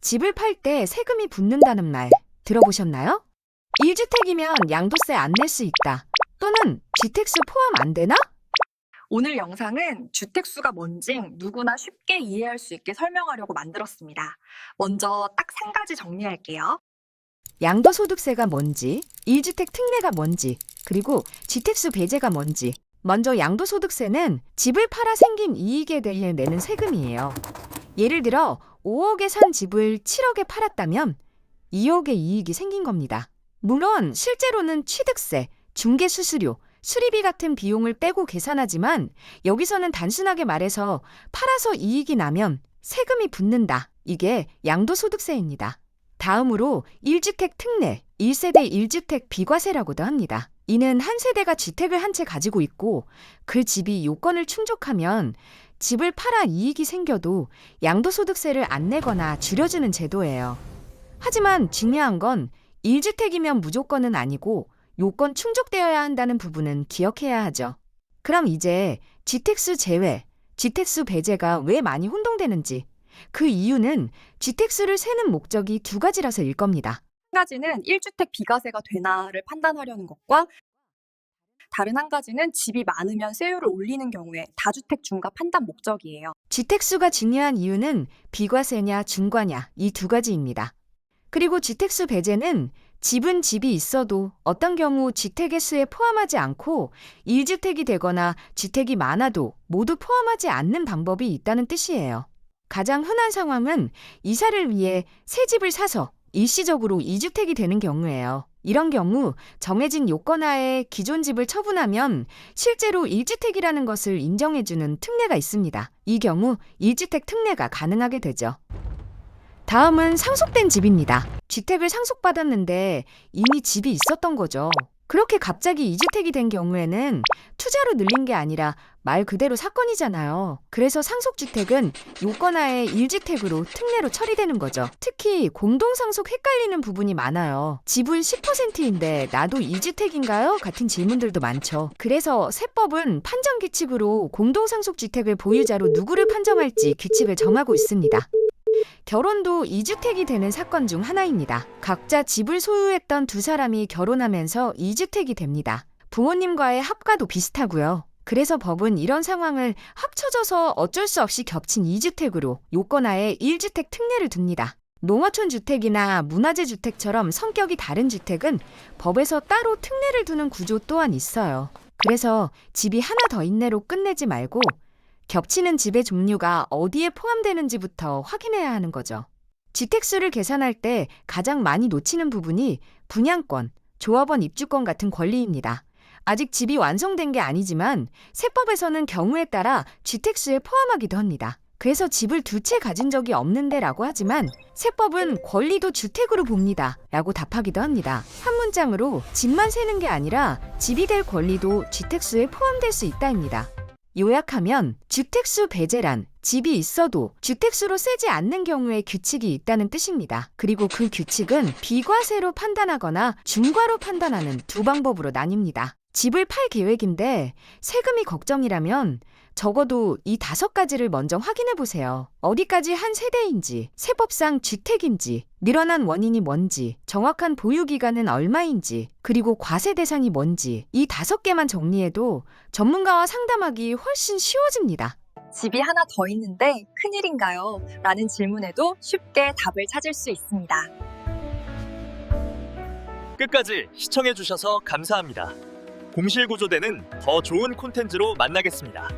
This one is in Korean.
집을 팔 때 세금이 붙는다는 말 들어보셨나요? 1주택이면 양도세 안 낼 수 있다. 또는 지택수 포함 안 되나? 오늘 영상은 주택수가 뭔지 누구나 쉽게 이해할 수 있게 설명하려고 만들었습니다. 먼저 딱 3가지 정리할게요. 양도소득세가 뭔지, 1주택 특례가 뭔지, 그리고 지택수 배제가 뭔지. 먼저 양도소득세는 집을 팔아 생긴 이익에 대해 내는 세금이에요. 예를 들어 5억에 산 집을 7억에 팔았다면 2억의 이익이 생긴 겁니다. 물론 실제로는 취득세, 중개수수료, 수리비 같은 비용을 빼고 계산하지만 여기서는 단순하게 말해서 팔아서 이익이 나면 세금이 붙는다. 이게 양도소득세입니다. 다음으로 1주택 특례, 1세대 1주택 비과세라고도 합니다. 이는 한 세대가 주택을 한 채 가지고 있고 그 집이 요건을 충족하면 집을 팔아 이익이 생겨도 양도소득세를 안 내거나 줄여주는 제도예요. 하지만 중요한 건 1주택이면 무조건은 아니고 요건 충족되어야 한다는 부분은 기억해야 하죠. 그럼 이제 지택수 제외, 지택수 배제가 왜 많이 혼동되는지, 그 이유는 지택수를 세는 목적이 2가지라서일 겁니다. 한 가지는 1주택 비과세가 되나를 판단하려는 것과 다른 한 가지는 집이 많으면 세율을 올리는 경우에 다주택 중과 판단 목적이에요. 지택수가 중요한 이유는 비과세냐 중과냐 이 2가지입니다. 그리고 지택수 배제는 집은 집이 있어도 어떤 경우 지택의 수에 포함하지 않고 1주택이 되거나 주택이 많아도 모두 포함하지 않는 방법이 있다는 뜻이에요. 가장 흔한 상황은 이사를 위해 새 집을 사서 일시적으로 2주택이 되는 경우예요. 이런 경우 정해진 요건 하에 기존 집을 처분하면 실제로 1주택이라는 것을 인정해주는 특례가 있습니다. 이 경우 1주택 특례가 가능하게 되죠. 다음은 상속된 집입니다. 주택을 상속받았는데 이미 집이 있었던 거죠. 그렇게 갑자기 2주택이 된 경우에는 투자로 늘린 게 아니라 말 그대로 사건이잖아요. 그래서 상속주택은 요건하에 1주택으로 특례로 처리되는 거죠. 특히 공동상속 헷갈리는 부분이 많아요. 집은 10%인데 나도 2주택인가요? 같은 질문들도 많죠. 그래서 세법은 판정규칙으로 공동상속주택을 보유자로 누구를 판정할지 규칙을 정하고 있습니다. 결혼도 2주택이 되는 사건 중 하나입니다. 각자 집을 소유했던 2사람이 결혼하면서 2주택이 됩니다. 부모님과의 합가도 비슷하고요. 그래서 법은 이런 상황을 합쳐져서 어쩔 수 없이 겹친 2주택으로 요건하에 1주택 특례를 둡니다. 농어촌 주택이나 문화재 주택처럼 성격이 다른 주택은 법에서 따로 특례를 두는 구조 또한 있어요. 그래서 집이 하나 더 있네로 끝내지 말고 겹치는 집의 종류가 어디에 포함되는지부터 확인해야 하는 거죠. 주택수를 계산할 때 가장 많이 놓치는 부분이 분양권, 조합원 입주권 같은 권리입니다. 아직 집이 완성된 게 아니지만 세법에서는 경우에 따라 주택수에 포함하기도 합니다. 그래서 집을 2채 가진 적이 없는데 라고 하지만 세법은 권리도 주택으로 봅니다 라고 답하기도 합니다. 한 문장으로 집만 세는 게 아니라 집이 될 권리도 주택수에 포함될 수 있다입니다. 요약하면 주택수 배제란 집이 있어도 주택수로 세지 않는 경우에 규칙이 있다는 뜻입니다. 그리고 그 규칙은 비과세로 판단하거나 중과로 판단하는 2방법으로 나뉩니다. 집을 팔 계획인데 세금이 걱정이라면 적어도 이 5가지를 먼저 확인해 보세요. 어디까지 한 세대인지, 세법상 주택인지, 늘어난 원인이 뭔지, 정확한 보유 기간은 얼마인지, 그리고 과세 대상이 뭔지 이 5개만 정리해도 전문가와 상담하기 훨씬 쉬워집니다. 집이 하나 더 있는데 큰일인가요? 라는 질문에도 쉽게 답을 찾을 수 있습니다. 끝까지 시청해주셔서 감사합니다. 공실구조대는 더 좋은 콘텐츠로 만나겠습니다.